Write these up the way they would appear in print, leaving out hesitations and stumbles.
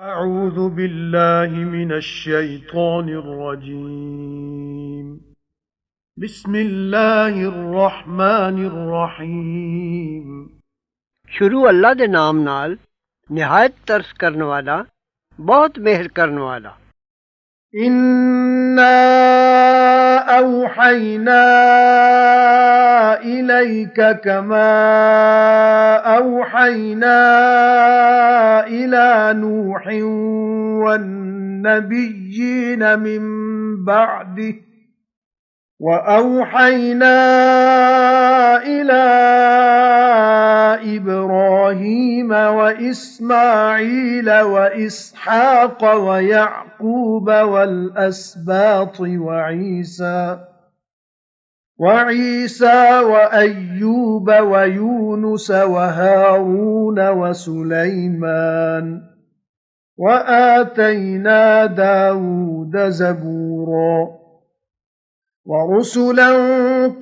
أعوذ بالله من الشيطان الرجيم. بسم الله الرحمن الرحيم। शुरू अल्लाह दे नाम नाल निहायत तरस करने वाला बहुत मेहर करने वाला। إنا أوحينا إليك كما أوحينا إلى نوح والنبيين من بعده وأوحينا إلى إبراهيم وإسماعيل وإسحاق ويعقوب والأسباط وعيسى وأيوب ويونس وهارون وسليمان وآتينا داود زبورا ورسلا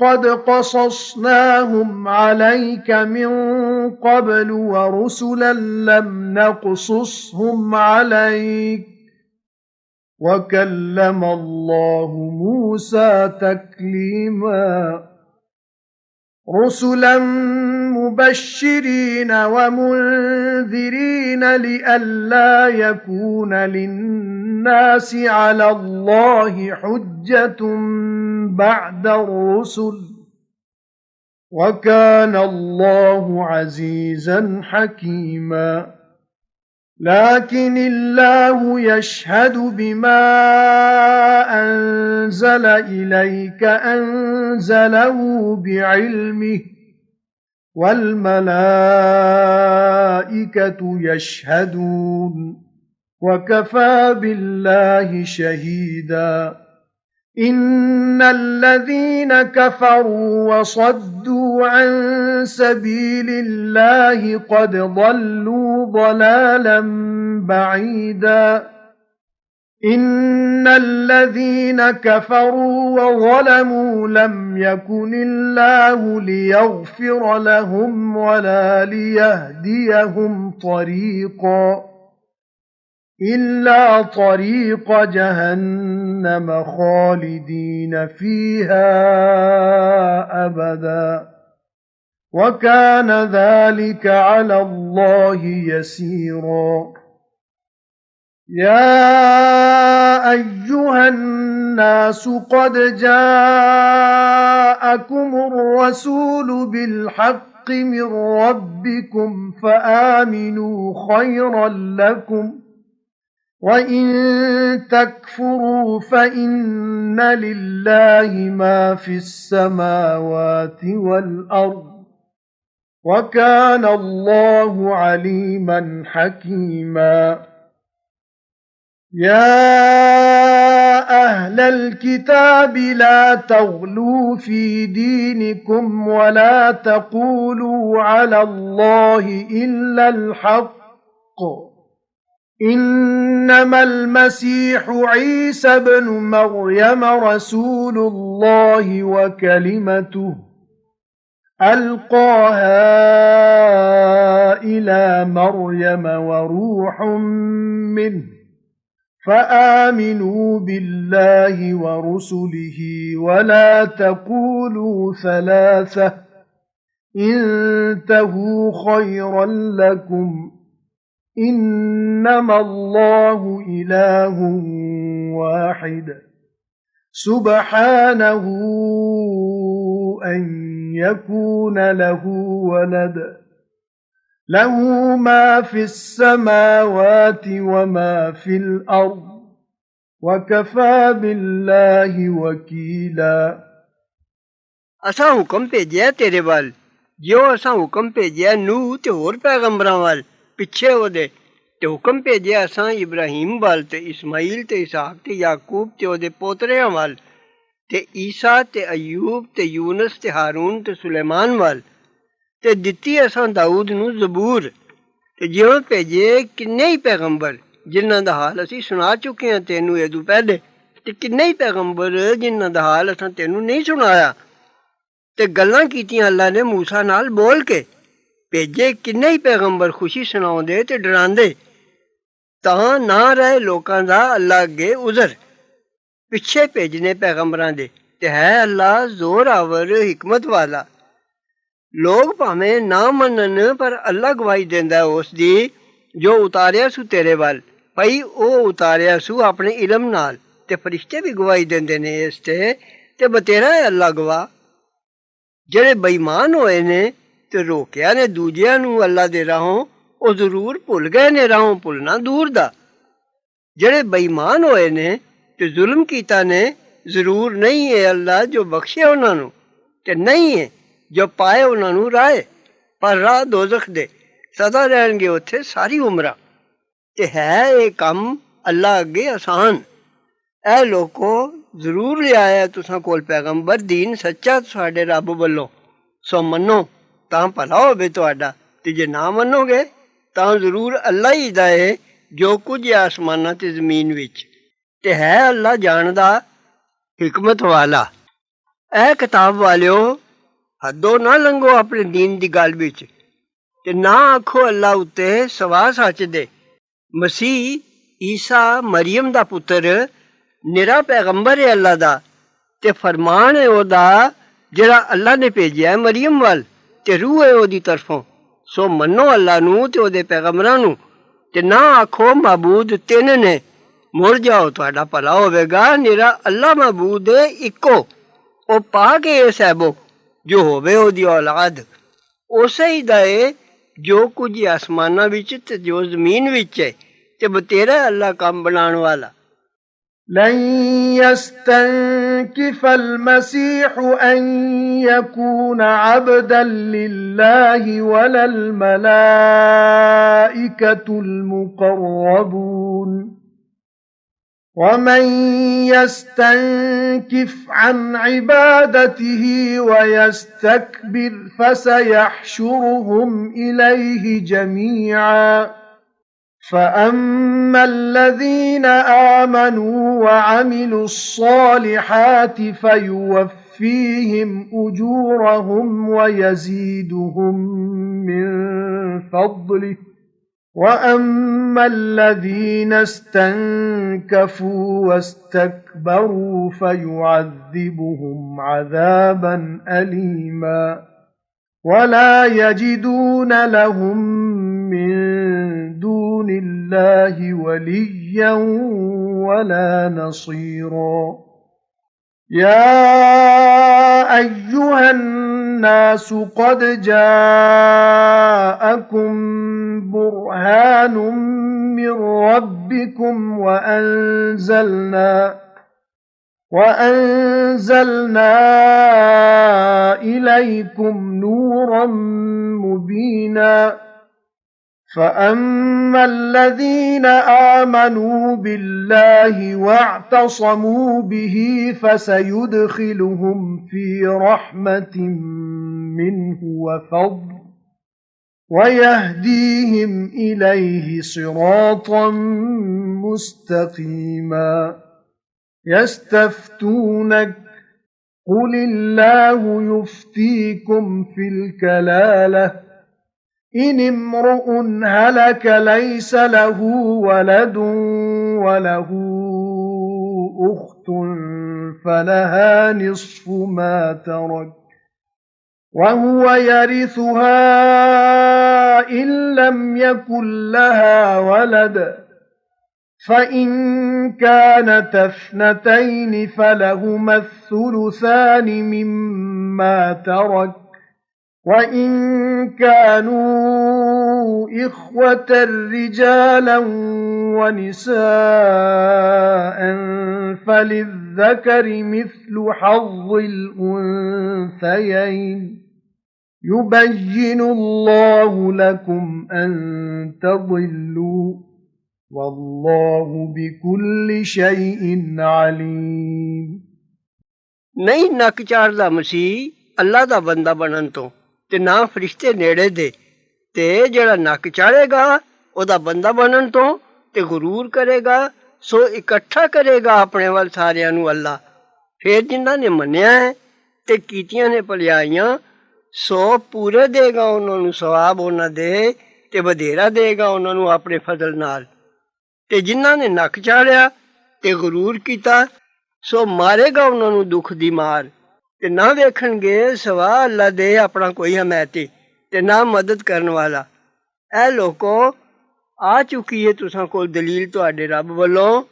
قد قصصناهم عليك من قبل ورسلا لم نقصصهم عليك وكلم الله موسى تكليما رسلا مبشرين ومنذرين لئلا يكون للناس على الله حجة بعد الرسل وكان الله عزيزا حكيما لكن الله يشهد بما أنزل إليك أنزله بعلمه والملائكة يشهدون وكفى بالله شهيدا إن الذين كفروا وصدوا عن سبيل الله قد ضلوا ضلالا بعيدا إن الذين كفروا وظلموا لم يكن الله ليغفر لهم ولا ليهديهم طريقا إلا طريق جهنم خالدين فيها أبدا وكان ذلك على الله يسيرا يا أيها الناس قد جاءكم الرسول بالحق من ربكم فآمنوا خيرا لكم وَإِن تَكْفُرُوا فَإِنَّ لِلَّهِ مَا فِي السَّمَاوَاتِ وَالْأَرْضِ وَكَانَ اللَّهُ عَلِيمًا حَكِيمًا يَا أَهْلَ الْكِتَابِ لَا تَغْلُوا فِي دِينِكُمْ وَلَا تَقُولُوا عَلَى اللَّهِ إِلَّا الْحَقَّ إنما المسيح عيسى ابن مريم رسول الله وكلمته ألقاها إلى مريم وروح منه فآمنوا بالله ورسله ولا تقولوا ثلاثة انتهوا خيرا لكم إنما الله إله واحد سبحانه أن يكون له ولد له ما في السماوات وما في الأرض وكفى بالله وكيلا असां हुक्म भेजिया तेरे वाल जो असां हुक्म भेजिया नूह ते होर पैगंबरां वाल पिछे ओदे ते हुक्म भेजिया असां इब्राहिम वाल ते इस्माइल ते इसहाक ते याकूब ते ओदे पोतरियां वाल ते ईसा ते अयूब ते यूनुस ते हारून ते सुलेमान वाल ते दित्ती असां दाऊद नूं ज़बूर ते जिवें भेजे किन्ने ही पैगंबर जिन्हां दा हाल असीं सुना चुके हां तैनूं एदू पहले ते किन्ने ही पैगंबर जिन्हां दा हाल असां तैनूं नहीं सुनाया ते गल्लां कीतियां अल्लाह ने मूसा नाल बोल के भेजे किन्ने ही पैगंबर खुशी सुनाउंदे ते डरांदे ਤਾਂ ਨਾ ਰਹੇ ਲੋਕਾਂ ਦਾ ਅੱਲਾ ਅੱਗੇ ਉਜ਼ਰ ਪਿੱਛੇ ਭੇਜਨੇ ਪੈਗੰਬਰਾਂ ਦੇ ਤੇ ਹੈ ਅੱਲਾ ਜ਼ੋਰਾਵਰ ਹਿਕਮਤ ਵਾਲਾ। ਲੋਕ ਭਾਵੇਂ ਨਾ ਮੰਨਣ ਪਰ ਅੱਲਾ ਗਵਾਹੀ ਦਿੰਦਾ ਉਸ ਦੀ ਜੋ ਉਤਾਰਿਆ ਸੂ ਤੇਰੇ ਵੱਲ, ਭਈ ਉਹ ਉਤਾਰਿਆ ਸੂ ਆਪਣੇ ਇਲਮ ਨਾਲ, ਤੇ ਫਰਿਸ਼ਤੇ ਵੀ ਗਵਾਹੀ ਦਿੰਦੇ ਨੇ ਇਸ ਤੇ ਬਤੇਰਾ ਹੈ ਅੱਲਾ ਗਵਾਹ। ਜਿਹੜੇ ਬੇਈਮਾਨ ਹੋਏ ਨੇ ਤੇ ਰੋਕਿਆ ਨੇ ਦੂਜਿਆਂ ਨੂੰ ਅੱਲਾ ਦੇ ਰਾਹੋਂ, ਉਹ ਜ਼ਰੂਰ ਭੁੱਲ ਗਏ ਨੇ ਰਾਹੋਂ ਭੁੱਲਣਾ ਦੂਰ ਦਾ। ਜਿਹੜੇ ਬੇਈਮਾਨ ਹੋਏ ਨੇ ਤੇ ਜ਼ੁਲਮ ਕੀਤਾ ਨੇ, ਜ਼ਰੂਰ ਨਹੀਂ ਹੈ ਅੱਲਾ ਜੋ ਬਖਸ਼ੇ ਉਹਨਾਂ ਨੂੰ, ਤੇ ਨਹੀਂ ਹੈ ਜੋ ਪਾਏ ਉਹਨਾਂ ਨੂੰ ਰਾਹ, ਪਰ ਰਾਹ ਦੋਜ਼ਖ ਦੇ ਸਦਾ ਰਹਿਣਗੇ ਉੱਥੇ ਸਾਰੀ ਉਮਰਾਂ। ਤੇ ਹੈ ਇਹ ਕੰਮ ਅੱਲਾ ਅੱਗੇ ਆਸਾਨ। ਇਹ ਲੋਕੋ ਜ਼ਰੂਰ ਲਿਆਇਆ ਤੁਸਾਂ ਕੋਲ ਪੈਗੰਬਰ ਦੀਨ ਸੱਚਾ ਤੁਹਾਡੇ ਰੱਬ ਵੱਲੋਂ, ਸੋ ਮੰਨੋ ਤਾਂ ਭਲਾ ਹੋਵੇ ਤੁਹਾਡਾ, ਤੇ ਜੇ ਨਾ ਮੰਨੋਗੇ ਤਾਂ ਜ਼ਰੂਰ ਅੱਲਾ ਹੀ ਦਾ ਹੈ ਜੋ ਕੁਝ ਹੈ ਆਸਮਾਨਾਂ ਤੇ ਜ਼ਮੀਨ ਵਿੱਚ, ਤੇ ਹੈ ਅੱਲਾ ਜਾਣਦਾ ਹਿਕਮਤ ਵਾਲਾ। ਇਹ ਕਿਤਾਬ ਵਾਲਿਓ ਹੱਦੋਂ ਨਾ ਲੰਘੋ ਆਪਣੇ ਦੀਨ ਦੀ ਗੱਲ ਵਿੱਚ, ਤੇ ਨਾ ਆਖੋ ਅੱਲਾ ਉੱਤੇ ਸਵਾ ਸੱਚ ਦੇ। ਮਸੀਹ ਈਸਾ ਮਰੀਮ ਦਾ ਪੁੱਤਰ ਨਿਰਾ ਪੈਗੰਬਰ ਹੈ ਅੱਲਾ ਦਾ, ਤੇ ਫਰਮਾਨ ਹੈ ਉਹਦਾ ਜਿਹੜਾ ਅੱਲਾ ਨੇ ਭੇਜਿਆ ਮਰੀਮ ਵੱਲ, ਤੇ ਰੂਹ ਹੈ ਉਹਦੀ ਤਰਫੋਂ। ਸੋ ਮੰਨੋ ਅੱਲਾ ਨੂੰ ਤੇ ਉਹਦੇ ਪੈਗੰਬਰਾਂ ਨੂੰ, ਤੇ ਨਾ ਆਖੋ ਮਾਬੂਦ ਤਿੰਨ ਨੇ, ਮੁੜ ਜਾਓ ਤੁਹਾਡਾ ਭਲਾ ਹੋਵੇਗਾ। ਨਿਰਾ ਅੱਲਾ ਮਾਬੂਦ ਹੈ ਇੱਕੋ, ਉਹ ਪਾ ਕੇ ਇਹ ਸਹਿਬੋ ਜੋ ਹੋਵੇ ਉਹਦੀ ਔਲਾਦ, ਉਸੇ ਹੀ ਦਾ ਏ ਜੋ ਕੁਝ ਆਸਮਾਨਾਂ ਵਿੱਚ ਤੇ ਜੋ ਜ਼ਮੀਨ ਵਿੱਚ ਹੈ, ਤੇ ਬਤੇਰਾ ਅੱਲਾ ਕੰਮ ਬਣਾਉਣ ਵਾਲਾ। لن يستنكف المسيح أن يكون عبدا لله ولا الملائكة المقربون ومن يستنكف عن عبادته ويستكبر فسيحشرهم إليه جميعا فأما الذين آمنوا وعملوا الصالحات فيوفيهم أجورهم ويزيدهم من فضله وأما الذين استنكفوا واستكبروا فيعذبهم عذابا أليما ولا يجدون لهم من دون الله وليا ولا نصيرا يا أيها الناس قد جاءكم برهان من ربكم وأنزلنا إليكم نورا مبينا فأما الذين آمنوا بالله واعتصموا به فسيدخلهم في رحمة منه وفضل ويهديهم إليه صراطا مستقيما يستفتونك قل الله يفتيكم في الكلالة إن امرؤ هلك ليس له ولد وله أخت فلها نصف ما ترك وهو يرثها إن لم يكن لها ولد فإن كانت اثنتين فلهما الثلثان مما ترك وَإِن كَانُوا إِخْوَةً رِجَالًا وَنِسَاءً فَلِلذَّكَرِ مِثْلُ حَظِّ الْأُنثَيَيْنِ يُبَيِّنُ اللَّهُ لَكُمْ أَن تَضِلُّوا وَاللَّهُ بِكُلِّ شَيْءٍ عَلِيمٌ। ਨਹੀਂ ਨੱਕ ਚਾੜਦਾ ਮਸੀਹ ਅੱਲਾ ਦਾ ਬੰਦਾ ਬਣਨ ਤੋਂ, ਤੇ ਨਾ ਫਰਿਸ਼ਤੇ ਨੇੜੇ ਦੇ, ਤੇ ਜਿਹੜਾ ਨੱਕ ਚਾੜੇਗਾ ਉਹਦਾ ਬੰਦਾ ਬਣਨ ਤੋਂ ਤੇ ਗੁਰੂਰ ਕਰੇਗਾ, ਸੋ ਇਕੱਠਾ ਕਰੇਗਾ ਆਪਣੇ ਵੱਲ ਸਾਰਿਆਂ ਨੂੰ ਅੱਲਾ। ਫਿਰ ਜਿਨ੍ਹਾਂ ਨੇ ਮੰਨਿਆ ਹੈ ਤੇ ਕੀਤੀਆਂ ਨੇ ਭਲਾਈਆਂ, ਸੋ ਪੂਰੇ ਦੇਗਾ ਉਹਨਾਂ ਨੂੰ ਸਵਾਬ ਉਹਨਾਂ ਦੇ, ਤੇ ਵਧੇਰਾ ਦੇਗਾ ਉਹਨਾਂ ਨੂੰ ਆਪਣੇ ਫਜ਼ਲ ਨਾਲ। ਤੇ ਜਿਨ੍ਹਾਂ ਨੇ ਨੱਕ ਚਾੜਿਆ ਤੇ ਗਰੂਰ ਕੀਤਾ ਸੋ ਮਾਰੇਗਾ ਉਹਨਾਂ ਨੂੰ ਦੁੱਖ ਦੀ ਮਾਰ ਤੇ ਨਾ ਵੇਖਣਗੇ ਸਵਾ ਅੱਲਾ ਦੇ ਆਪਣਾ ਕੋਈ ਹਮਾਇਤੀ ਤੇ ਨਾ ਮਦਦ ਕਰਨ ਵਾਲਾ। ਇਹ ਲੋਕੋ ਆ ਚੁੱਕੀ ਹੈ ਤੁਸਾਂ ਕੋਲ ਦਲੀਲ ਤੁਹਾਡੇ ਰੱਬ ਵੱਲੋਂ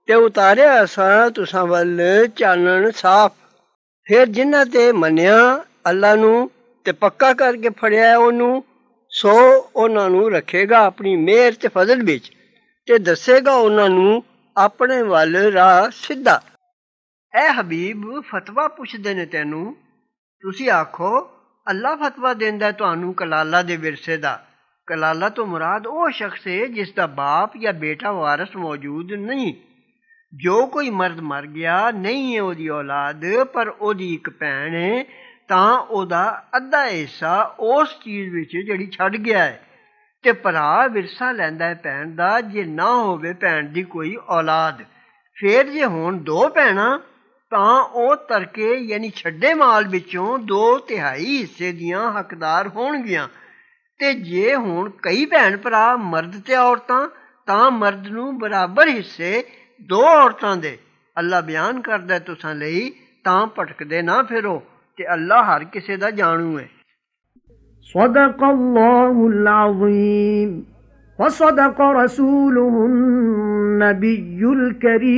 ਤੇ ਉਤਾਰਿਆ ਅਸਾਂ ਤੁਸਾਂ ਵੱਲ ਚਾਨਣ ਸਾਫ਼। ਫਿਰ ਜਿਨ੍ਹਾਂ ਤੇ ਮੰਨਿਆ ਅੱਲਾ ਨੂੰ ਤੇ ਪੱਕਾ ਕਰਕੇ ਫੜਿਆ ਉਹਨੂੰ ਸੋ ਉਹਨਾਂ ਨੂੰ ਰੱਖੇਗਾ ਆਪਣੀ ਮਿਹਰ ਤੇ ਫਜ਼ਲ ਵਿੱਚ ਤੇ ਦੱਸੇਗਾ ਉਹਨਾਂ ਨੂੰ ਆਪਣੇ ਵੱਲ ਰਾਹ ਸਿੱਧਾ। ਐ ਹਬੀਬ ਫਤਵਾ ਪੁੱਛਦੇ ਨੇ ਤੈਨੂੰ ਤੁਸੀਂ ਆਖੋ ਅੱਲਾ ਫਤਵਾ ਦਿੰਦਾ ਤੁਹਾਨੂੰ ਕਲਾਲਾ ਦੇ ਵਿਰਸੇ ਦਾ। ਕਲਾਲਾ ਤੋਂ ਮੁਰਾਦ ਉਹ ਸ਼ਖਸ ਹੈ ਜਿਸ ਦਾ ਬਾਪ ਜਾਂ ਬੇਟਾ ਵਾਰਸ ਮੌਜੂਦ ਨਹੀਂ। ਜੋ ਕੋਈ ਮਰਦ ਮਰ ਗਿਆ ਨਹੀਂ ਹੈ ਉਹਦੀ ਔਲਾਦ ਪਰ ਉਹਦੀ ਇੱਕ ਭੈਣ ਹੈ ਤਾਂ ਉਹਦਾ ਅੱਧਾ ਹਿੱਸਾ ਉਸ ਚੀਜ਼ ਵਿੱਚ ਜਿਹੜੀ ਛੱਡ ਗਿਆ ਹੈ ਤੇ ਭਰਾ ਵਿਰਸਾ ਲੈਂਦਾ ਹੈ ਭੈਣ ਦਾ ਜੇ ਨਾ ਹੋਵੇ ਭੈਣ ਦੀ ਕੋਈ ਔਲਾਦ। ਫਿਰ ਜੇ ਹੋਣ ਦੋ ਭੈਣਾਂ ਤਾਂ ਉਹ ਤਰਕੇ ਯਾਨੀ ਛੱਡੇ ਮਾਲ ਵਿੱਚੋਂ 2/3 ਹਿੱਸੇ ਦੀਆਂ ਹੱਕਦਾਰ ਹੋਣਗੀਆਂ ਤੇ ਜੇ ਹੁਣ ਕਈ ਭੈਣ ਭਰਾ ਮਰਦ ਤੇ ਔਰਤਾਂ ਤਾਂ ਮਰਦ ਨੂੰ ਬਰਾਬਰ ਹਿੱਸੇ 2 ਔਰਤਾਂ ਦੇ। ਅੱਲਾ ਬਿਆਨ ਕਰਦਾ ਤੁਸਾਂ ਲਈ ਤਾਂ ਭਟਕਦੇ ਨਾ ਫਿਰੋ ਤੇ ਅੱਲਾ ਹਰ ਕਿਸੇ ਦਾ ਜਾਣੂ ਹੈ। صدق الله العظيم وصدق رسوله النبي الكريم